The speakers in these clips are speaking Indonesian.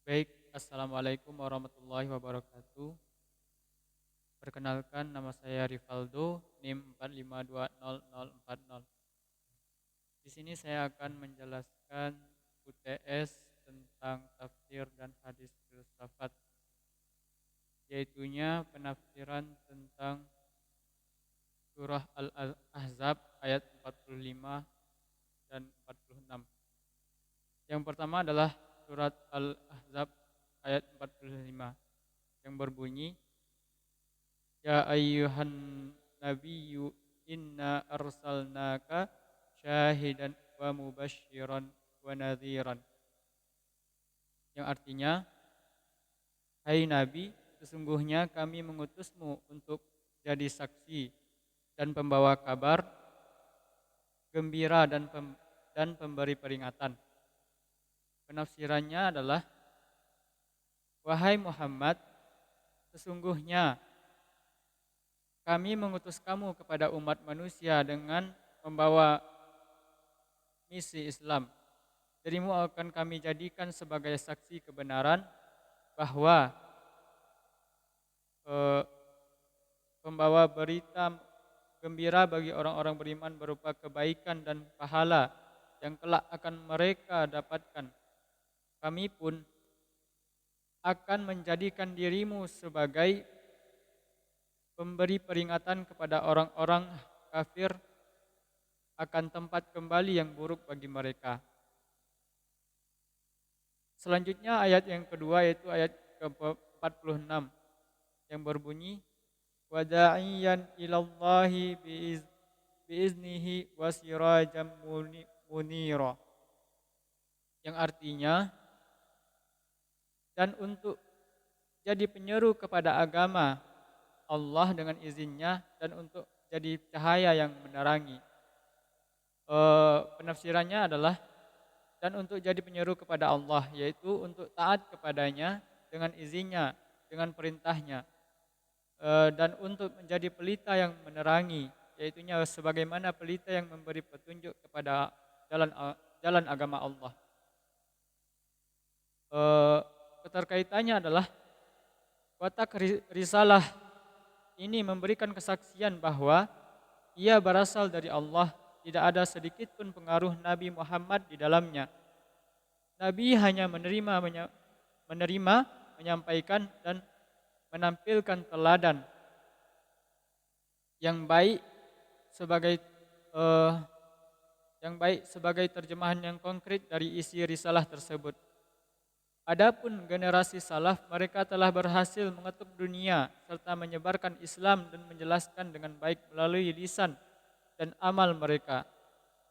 Baik, Assalamualaikum warahmatullahi wabarakatuh. Perkenalkan, nama saya Rivaldo, NIM 4520040. Di sini saya akan menjelaskan UTS tentang tafsir dan hadis filsafat, yaitunya penafsiran tentang surah Al-Ahzab ayat 45 dan 46. Yang pertama adalah surat Al-Ahzab ayat 45 yang berbunyi, Ya ayyuhan nabiyyu inna arsalnaka syahidan wa mubasyiran wa nadhiran. Yang artinya, hai Nabi, sesungguhnya kami mengutusmu untuk jadi saksi dan pembawa kabar gembira dan pemberi peringatan. Penafsirannya adalah, wahai Muhammad, sesungguhnya kami mengutus kamu kepada umat manusia dengan membawa misi Islam. Dirimu akan kami jadikan sebagai saksi kebenaran bahwa pembawa berita gembira bagi orang-orang beriman berupa kebaikan dan pahala yang kelak akan mereka dapatkan. Kami pun akan menjadikan dirimu sebagai pemberi peringatan kepada orang-orang kafir akan tempat kembali yang buruk bagi mereka. Selanjutnya ayat yang kedua yaitu ayat ke-46 yang berbunyi, wada'iyan ilallahi biiznihi wasirajam munira. Yang artinya, dan untuk jadi penyeru kepada agama Allah dengan izinnya dan untuk jadi cahaya yang menerangi. Penafsirannya adalah, dan untuk jadi penyeru kepada Allah, yaitu untuk taat kepadanya dengan izinnya, dengan perintahnya, dan untuk menjadi pelita yang menerangi, yaitunya sebagaimana pelita yang memberi petunjuk kepada jalan agama Allah. Keterkaitannya adalah watak risalah ini memberikan kesaksian bahwa ia berasal dari Allah, tidak ada sedikit pun pengaruh Nabi Muhammad di dalamnya. Nabi hanya menerima, menyampaikan dan menampilkan teladan yang baik sebagai terjemahan yang konkret dari isi risalah tersebut. Adapun generasi salaf, mereka telah berhasil mengetuk dunia serta menyebarkan Islam dan menjelaskan dengan baik melalui lisan dan amal mereka.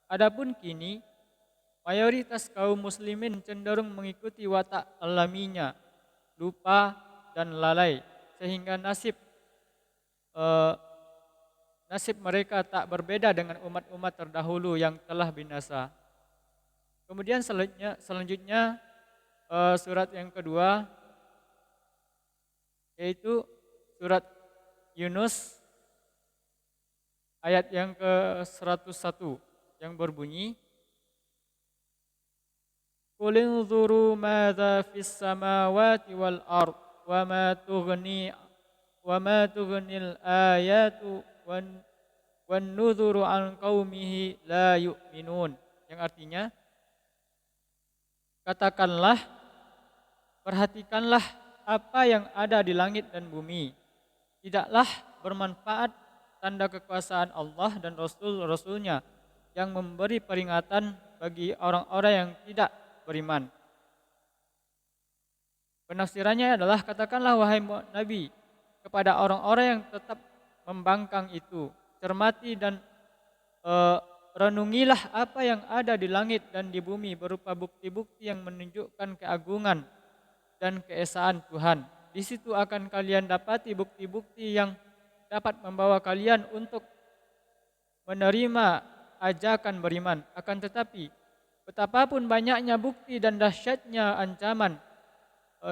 Adapun kini, mayoritas kaum muslimin cenderung mengikuti watak alaminya, lupa dan lalai, sehingga nasib mereka tak berbeda dengan umat-umat terdahulu yang telah binasa. Kemudian selanjutnya surat yang kedua yaitu surat Yunus ayat yang ke-101 yang berbunyi, Qul inzuru madza fis samawati wal ard wa ma tughnil ayatu wan nuzuru an qaumihi la yu'minun. Yang artinya, katakanlah, perhatikanlah apa yang ada di langit dan bumi. Tidaklah bermanfaat tanda kekuasaan Allah dan Rasul-Rasulnya yang memberi peringatan bagi orang-orang yang tidak beriman. Penafsirannya adalah, katakanlah wahai Nabi kepada orang-orang yang tetap membangkang itu, cermati dan renungilah apa yang ada di langit dan di bumi berupa bukti-bukti yang menunjukkan keagungan dan keesaan Tuhan. Di situ akan kalian dapati bukti-bukti yang dapat membawa kalian untuk menerima ajakan beriman. Akan tetapi, betapapun banyaknya bukti dan dahsyatnya ancaman,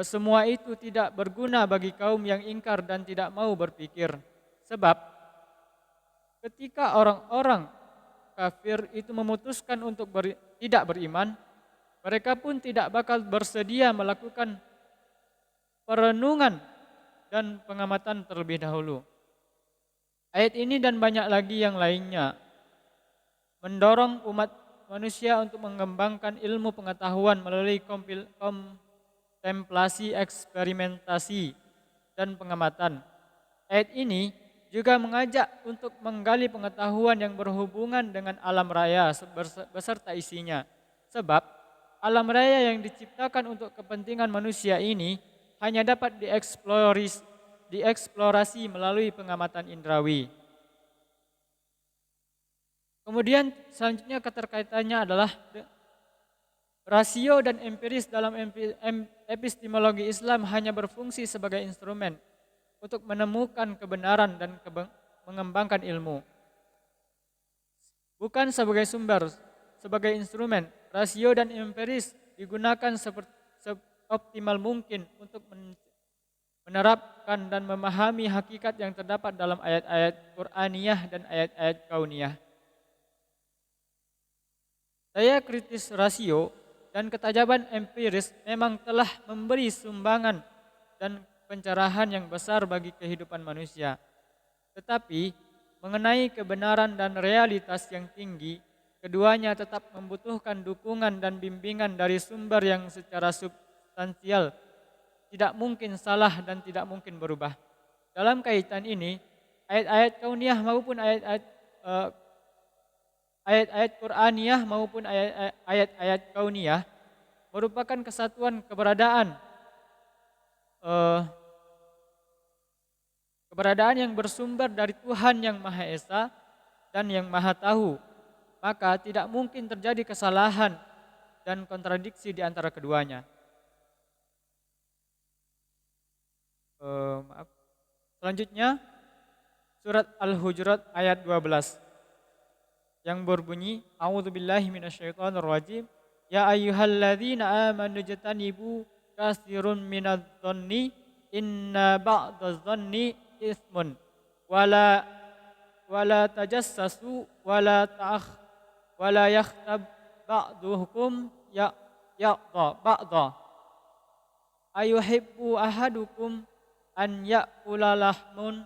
semua itu tidak berguna bagi kaum yang ingkar dan tidak mau berpikir. Sebab, ketika orang-orang kafir itu memutuskan untuk tidak beriman, mereka pun tidak bakal bersedia melakukan perenungan dan pengamatan terlebih dahulu. Ayat ini dan banyak lagi yang lainnya mendorong umat manusia untuk mengembangkan ilmu pengetahuan melalui kontemplasi, eksperimentasi, dan pengamatan. Ayat ini juga mengajak untuk menggali pengetahuan yang berhubungan dengan alam raya beserta isinya. Sebab alam raya yang diciptakan untuk kepentingan manusia ini hanya dapat dieksplorasi melalui pengamatan indrawi. Kemudian selanjutnya keterkaitannya adalah rasio dan empiris dalam epistemologi Islam hanya berfungsi sebagai instrumen untuk menemukan kebenaran dan mengembangkan ilmu. Bukan sebagai sumber, sebagai instrumen, rasio dan empiris digunakan seoptimal mungkin untuk menerapkan dan memahami hakikat yang terdapat dalam ayat-ayat Qur'aniyah dan ayat-ayat kauniyah. Daya kritis rasio dan ketajaman empiris memang telah memberi sumbangan dan pencerahan yang besar bagi kehidupan manusia. Tetapi mengenai kebenaran dan realitas yang tinggi, keduanya tetap membutuhkan dukungan dan bimbingan dari sumber yang secara substansial tidak mungkin salah dan tidak mungkin berubah. Dalam kaitan ini, ayat-ayat kauniyah maupun ayat-ayat Qur'aniyah maupun ayat-ayat kauniyah merupakan kesatuan keberadaan yang bersumber dari Tuhan yang Maha Esa dan yang Maha Tahu. Maka tidak mungkin terjadi kesalahan dan kontradiksi di antara keduanya. Selanjutnya surat Al-Hujurat ayat 12 yang berbunyi, A'udzubillahi minasyaitonirrajim, ya ayyuhalladzina amanu jtanibu katsirun minadh-dhanni inna ba'dadh-dhanni itsmun wala tajassasu wala yakhtab ba'dukum ba'dha ayuhibbu ahadukum an ya'kula lahmun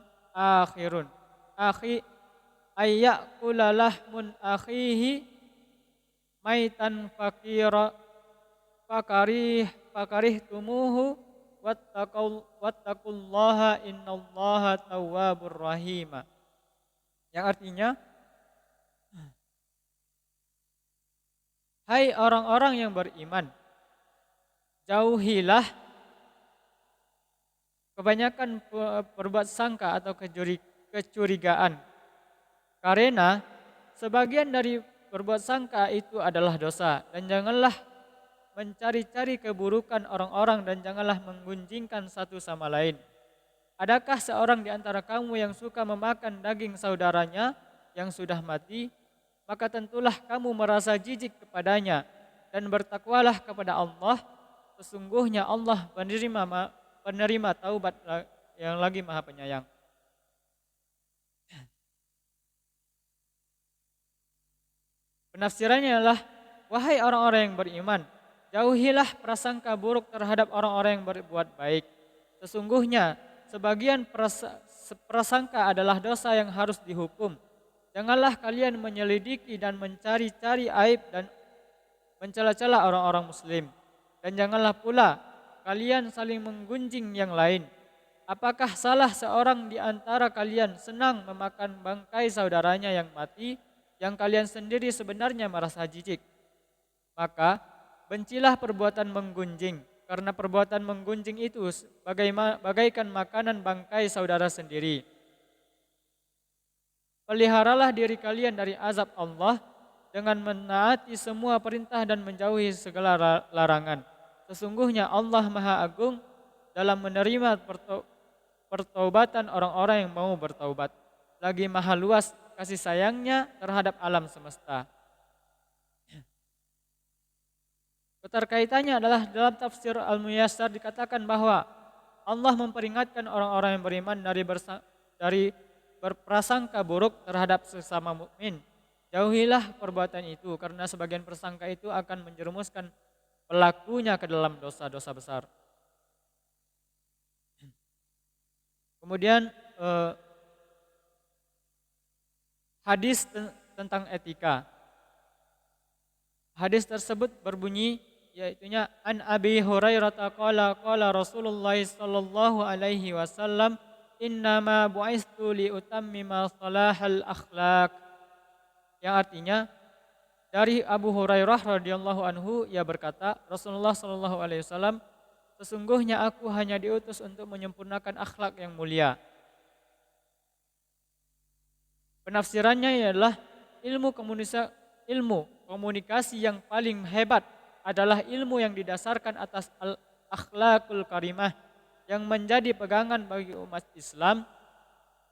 ayyakula lahmun akhihi maitan fakarihtumuhu wattaqullaha innallaha tawwabur rahim. Yang artinya, hai orang-orang yang beriman, jauhilah kebanyakan berbuat sangka atau kecurigaan. Karena sebagian dari berbuat sangka itu adalah dosa, dan janganlah mencari-cari keburukan orang-orang dan janganlah menggunjingkan satu sama lain. Adakah seorang di antara kamu yang suka memakan daging saudaranya yang sudah mati? Maka tentulah kamu merasa jijik kepadanya dan bertakwalah kepada Allah. Sesungguhnya Allah penerima taubat yang lagi Maha Penyayang. Penafsirannya adalah, wahai orang-orang yang beriman, jauhilah prasangka buruk terhadap orang-orang yang berbuat baik. Sesungguhnya sebagian prasangka adalah dosa yang harus dihukum. Janganlah kalian menyelidiki dan mencari-cari aib dan mencela-cela orang-orang muslim. Dan janganlah pula kalian saling menggunjing yang lain. Apakah salah seorang di antara kalian senang memakan bangkai saudaranya yang mati, yang kalian sendiri sebenarnya merasa jijik? Maka bencilah perbuatan menggunjing, karena perbuatan menggunjing itu bagaikan makanan bangkai saudara sendiri. Peliharalah diri kalian dari azab Allah dengan menaati semua perintah dan menjauhi segala larangan. Sesungguhnya Allah Maha Agung dalam menerima pertaubatan orang-orang yang mau bertaubat. Lagi Maha luas kasih sayangnya terhadap alam semesta. Keterkaitannya adalah dalam tafsir Al-Muyassar dikatakan bahwa Allah memperingatkan orang-orang yang beriman dari berprasangka buruk terhadap sesama mukmin. Jauhilah perbuatan itu karena sebagian prasangka itu akan menjerumuskan pelakunya ke dalam dosa-dosa besar. Kemudian hadis tentang etika. Hadis tersebut berbunyi yaitunya an Abi Hurairah qala Rasulullah sallallahu alaihi wasallam innama bu'istu li utammima salahal akhlaq, yang artinya dari Abu Hurairah radhiyallahu anhu, ia berkata, Rasulullah sallallahu alaihi wasallam, sesungguhnya aku hanya diutus untuk menyempurnakan akhlak yang mulia. Penafsirannya ialah ilmu komunikasi yang paling hebat adalah ilmu yang didasarkan atas al-akhlakul karimah yang menjadi pegangan bagi umat Islam.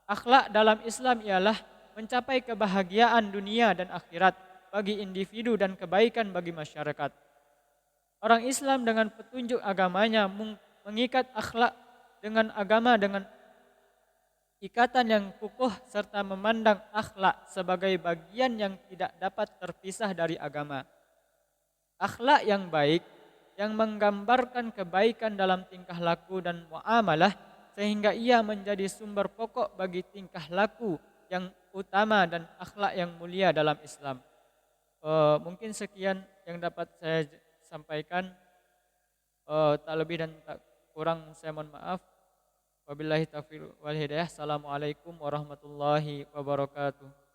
Akhlak dalam Islam ialah mencapai kebahagiaan dunia dan akhirat bagi individu dan kebaikan bagi masyarakat. Orang Islam dengan petunjuk agamanya mengikat akhlak dengan agama dengan ikatan yang kukuh serta memandang akhlak sebagai bagian yang tidak dapat terpisah dari agama. Akhlak yang baik yang menggambarkan kebaikan dalam tingkah laku dan muamalah sehingga ia menjadi sumber pokok bagi tingkah laku yang utama dan akhlak yang mulia dalam Islam. Mungkin sekian yang dapat saya sampaikan. Tak lebih dan tak kurang saya mohon maaf. Wabillahi taufiq wal hidayah. Assalamualaikum warahmatullahi wabarakatuh.